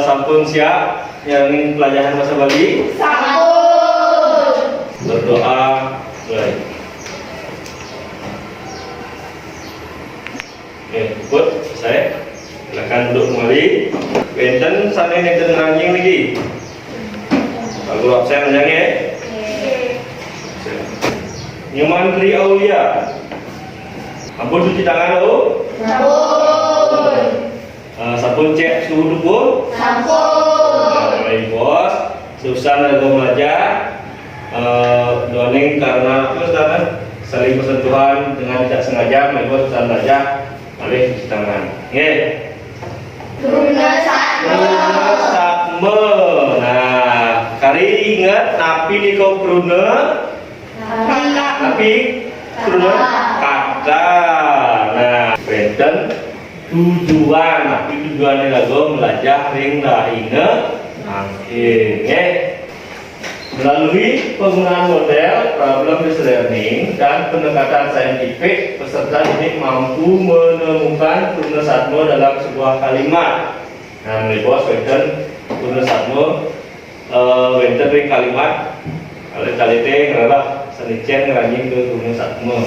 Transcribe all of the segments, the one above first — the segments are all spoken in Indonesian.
Sampun siap yang pelajaran bahasa Bali? Sampun. Berdoa mulai. Ikut saya. Silakan duduk kembali. Benten sana yang ranjing lagi. Kalau absen aja ya. Nyaman Tri Aulia. Ampun cuci tangan dulu. Sampun. Sampun cek suhu tubuh. Sampun. Baik bos. Susah nego belajar. Doaning karena saling bersentuhan dengan tidak sengaja, baik bos susah belajar. Alih cuci tangan. Oke. Runa satme. Nah, kali ingat napi di kau Bruna. Napi Bruna kata. Nah, benten tujuan. Napi tujuannya lagu belajar ring dah ingat. Oke. Melalui penggunaan model problem-based learning dan pendekatan saintifik, peserta didik mampu menemukan rumusatme dalam sebuah kalimat. Nah, bos wenten rumusatme wenten ring kalimat kali-kali ngarah sanicen ngeranjing ke rumusatme.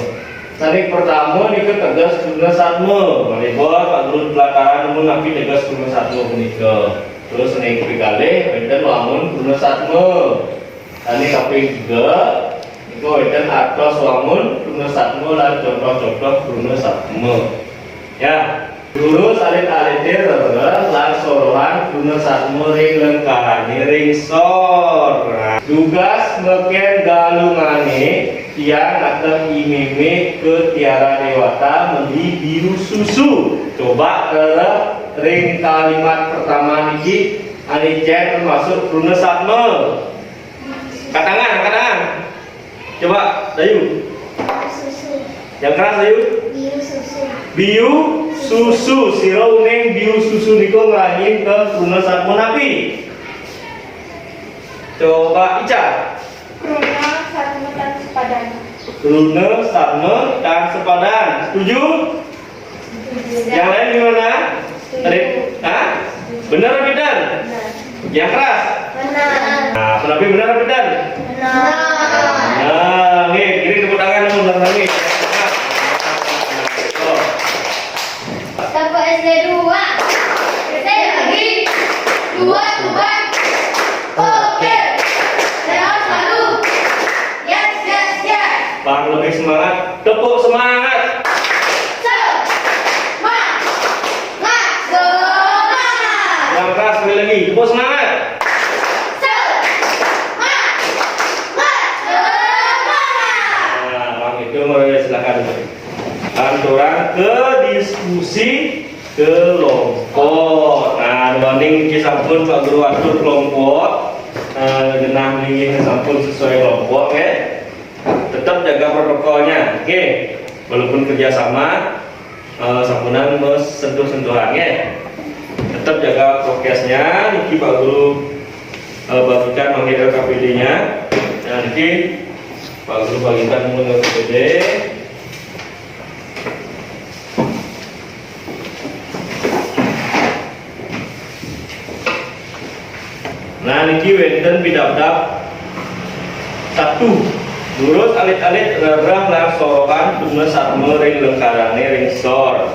Sanik pertama nih tegas rumusatme. Bos Pak Guru pelataran namun napi tegas rumusatme punika. Terus sanik kali wenten lamun rumusatme. Ini kaping 3 itu wenten atos lamun rumusatme lan contoh-contoh rumusatme. Ya, guru salit-alitir lan sorohan rumusatme ring lengkarane ring sor. Nah, tugas meken galungane tiang atau imeme ke tiara dewata mendi biru susu. Coba ke ring kalimat pertama niki anicen termasuk rumusatme. Katangan. Coba, Dayu. Susu. Yang keras, Dayu. Biru susu. Biu susu. Siro uneng biu susu niko ngelangin ke rumusatme napi. Coba, Ica. Runa satme dan sepadan. Rune, satme, dan sepadan. Setuju? Yang lain gimana? Tadi, benar atau tidak? Benar. Yang keras? Benar. Nah, kenapa benar atau tidak? Benar. Nah, nih, kiri tepuk tangan dulu, benar lagi. Tepuk SD 2. SD lagi. 2 Tuhan. Oke. Sehat selalu. Yes. Bang lebih semangat, tepuk semangat. Semangat. Yang keras sekali lagi, tepuk semangat. Nah, Bang itu mulai silakan. Orang ke diskusi kelompok. Nah, dibanding kita sampun Pak Guru atur kelompok, genah nih sampun sesuai kelompok, ya. Tetap jaga protokolnya, oke. Walaupun kerjasama, sampunan sentuh-sentuhan, ya. Tetap jaga prokesnya. Niki Pak Guru bagikan mengira KPD-nya. Nah, niki Pak Guru bagikan mengira KPD. Nah, niki wenten bidabdab 1. Nurut alit-alit rerah lan sorokan rumusatme ring lengkarane ring sor.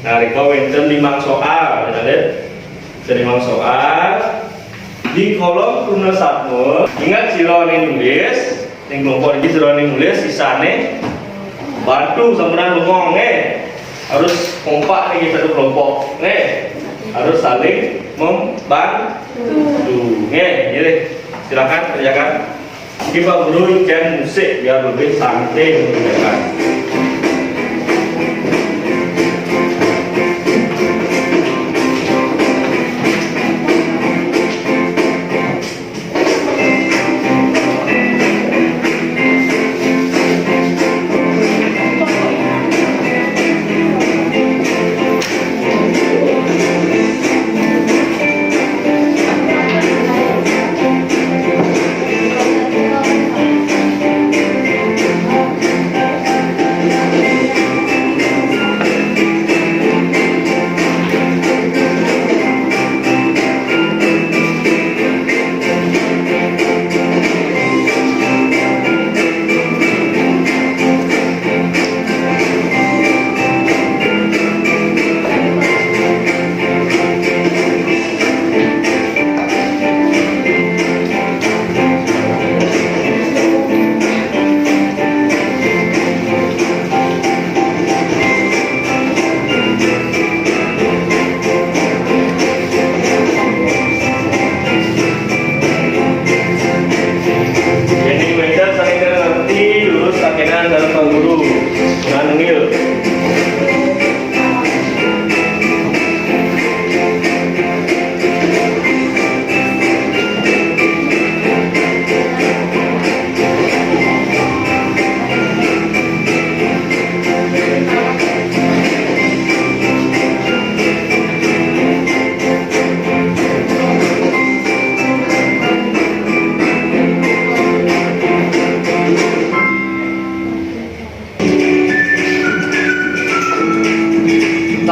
Nah, riko wenten 5 soal, alit. 5 soal. Di kolom rumusatme, ingat sira nulis, ning kelompok iki sira nulis sisane bantu sampeyan ngomong harus kompak nih satu kelompok. Harus saling membantu. Jadi silakan kerjakan. Kita Guru ikan musik biar lebih santai mengerjakan.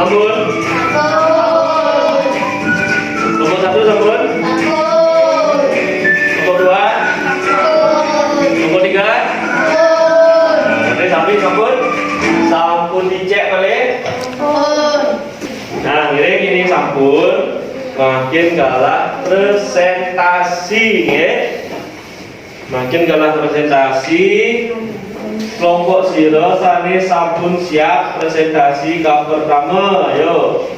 Sampun. Nomor 1 sampun. Nomor 2. Nomor 3. Nah, sampun. Sampun dicek balik. Nah, ini sampun. Makin galak presentasi, ya. Makin galak presentasi. Kelompok siro sane sampun siap presentasi kau pertama, ayo.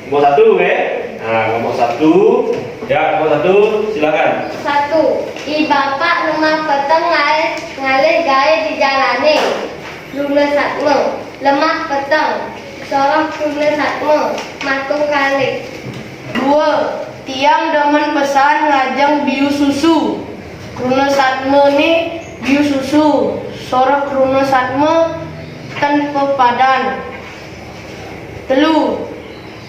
Kelompok 1, ya. Nah, kelompok 1. Ya, kelompok 1 silakan. 1. I bapak rumah peteng ngalih gaya di jalane. Luna satme, lemah peteng. Sorong luna satme, matung kali. 2. Tiang demen pesan ngajeng biu susu. Kruna satme ni biu susu. Sorok kruna satme ten pepadan. 3.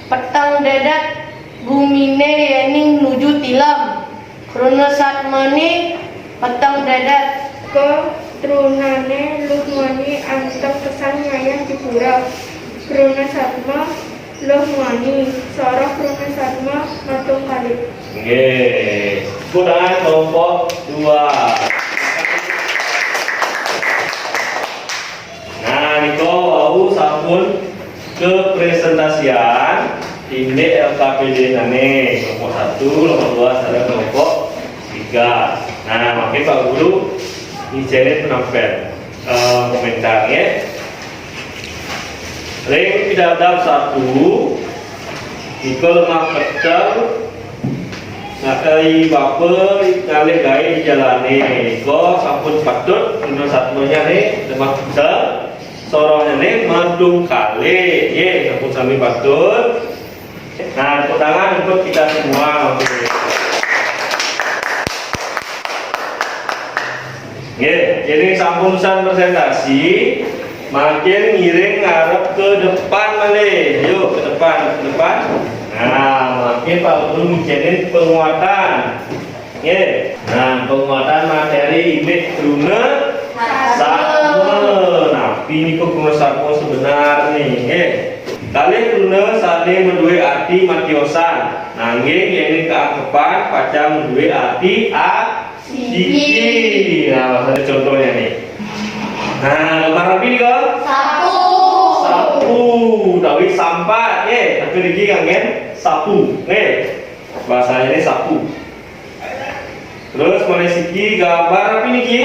Petang dedat bumine yening nuju tilam. Kruna satme ni petang dedat. Ke trunane luhmani anteng pesan ngayang dipura. Kruna satma luhmani sorok kruna satma matung kali. Nggih. Kudangan kelompok 2. Nah, niko wau sampun ke presentasian ini LKPD nane kelompok 1, kelompok 2 ada kelompok 3. Nah, makin Pak Guru izinin penampil komentarnya. Ring pidadab 1 iko lemah peteng ngakai baper ngalih gaya di jalane iko sampun patut nomor 1-nya nih lemah peteng sorongnya nih madung kali ye sampun sami patut. Nah, tepuk tangan untuk kita semua. Jadi sampunsan presentasi makin ngiring ngarep ke depan malih. Yuk ke depan. Nah, makin Pak Guru ngizinin penguatan. Nah, penguatan materi imit Kruna satme. Nah, ini kok Kruna satme sebenar nih. Kali Kruna sane menduwe arti matiosan. Nanging yang keangkepan paca menduwe arti siji. Nah, ada contohnya nih. Nah, gambar rapi nih kok? Sapu. Tapi sampat, tapi lagi kangen sapu. Bahasanya ini sapu. Terus mulai siki gambar rapi nih ki?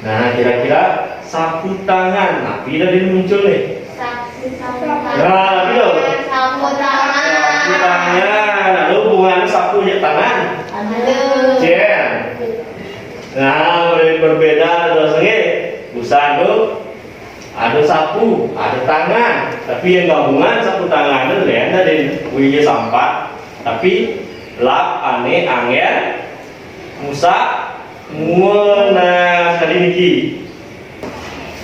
Nah, kira-kira sapu tangan. Nah, bila dia muncul nih? Nah, bila? Sapu tangan. Sapu tangan. Lalu hubungan sapu ya tangan? Nah, berbeda ada sengit. Busan tuh ada sapu, ada tangan. Tapi yang gabungan sapu tangan itu lain dari wujud sampah. Tapi lap ane angin musa muana kali niki.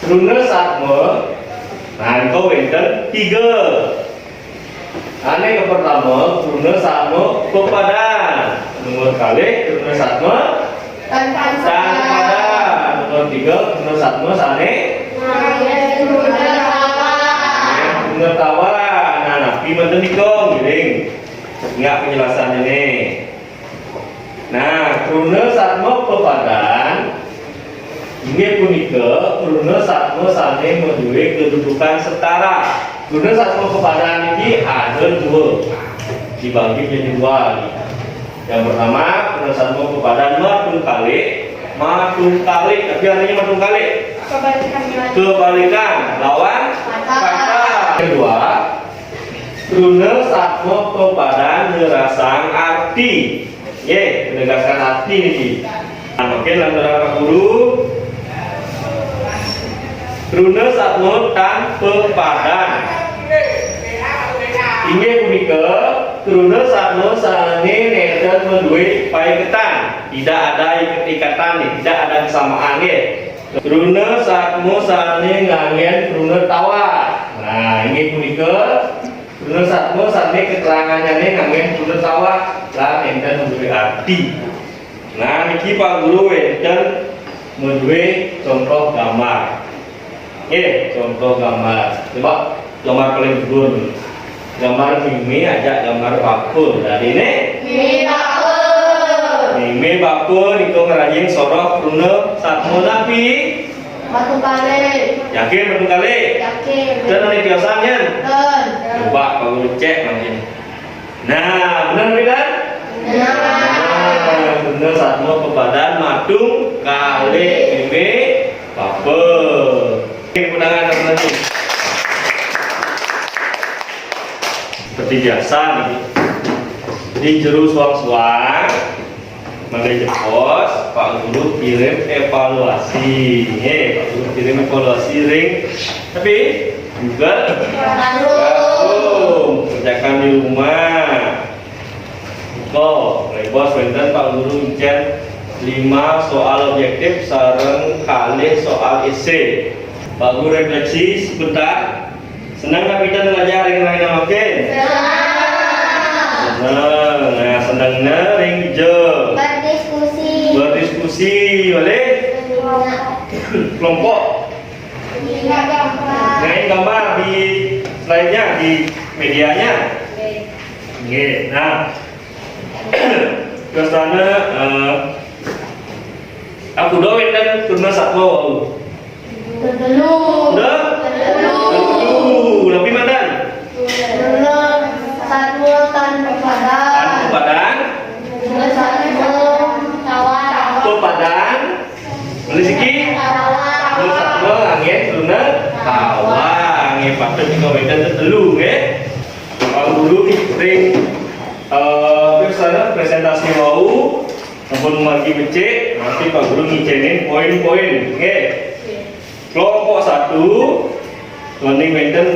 Kruna satme. Nah, kau enter 3. Ane ke pertama kruna satme pepadan. Nomor kali kruna satme dan kepada nomor 3 nomor 1 sane bener tawa. Nah, napi menten dikong giring enggak penjelasannya nih. Nah, kruna satma pepadan ini punika kruna satma sane menduwe kedudukan setara. Kruna satma pepadan ini ada 2 dibagi jadi 2. Yang pertama, kruna satma pepadan matung kali, tapi artinya matung kali. Kebalikan, lawan kata. Kedua, kruna satma pepadan ngerasang arti. Menegaskan arti ini. Nah, mungkin antara Pak Guru kruna satma tan pepadan. Ini punika kruna satma sane neten menduwe paiketan, tidak ada ikatan, tidak ada kesamaan. Kruna satma sane ngangen kruna tawa. Nah, ini punika kruna satma sane keterangannya ngangen kruna tawa lan nenten menduwe arti. Nah, niki Pak Guru enten menduwe contoh gambar. contoh gambar. Coba gambar paling dulu. Gambar Mimi ajak gambar bakul. Dari ini Mimi bakul itu ngerajin sorok rune satmo tapi Batu kali. yakin betul kali. Yakin. Dan ini biasanya. Dan. Coba kalau cek lagi. Nah, benar kan? Nah, benar satmo kebadan madung kali Mimi bakul. Tepuk tangan teman-teman. Seperti biasa nih, di juru suang-suang mengenai jepos, Pak Guru kirim evaluasi. Pak Guru kirim evaluasi ring, tapi juga kerjakan di rumah. Kok, bos Wenten Pak Guru ujian 5 soal objektif sareng kali soal esai. Pak Guru refleksi sebentar. Senang nggak kita belajar ring lain oke? Senang. Nah, senangnya ring hijau. Berdiskusi oleh kelompok. Nah, ini gambar di slide-nya di medianya. Oke. Nah, terus sana aku doain dan turun satwa. Udah? Lebih mandan? Satwa tanpa padan. Padan? Padan? Melisiki? Satwa angin turun tawa angin patut juga wedan tertelu Pak Guru ring terus sana presentasi mau maupun lagi becek nanti Pak Guru ngicenin poin-poin kelompok 1 landing mainten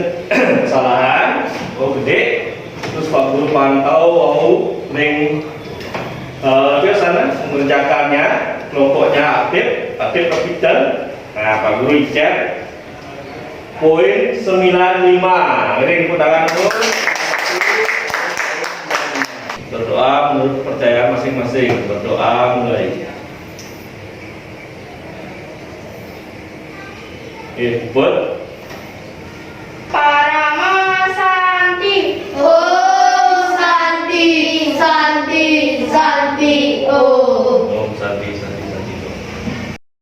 kesalahan gede terus Pak Guru pantau mau ring biasanya mengerjakannya kelompoknya aktif kapital. Nah Pak Guru cek poin 95 ring tangan berdoa menurut percaya masing-masing. Berdoa mulai. Buat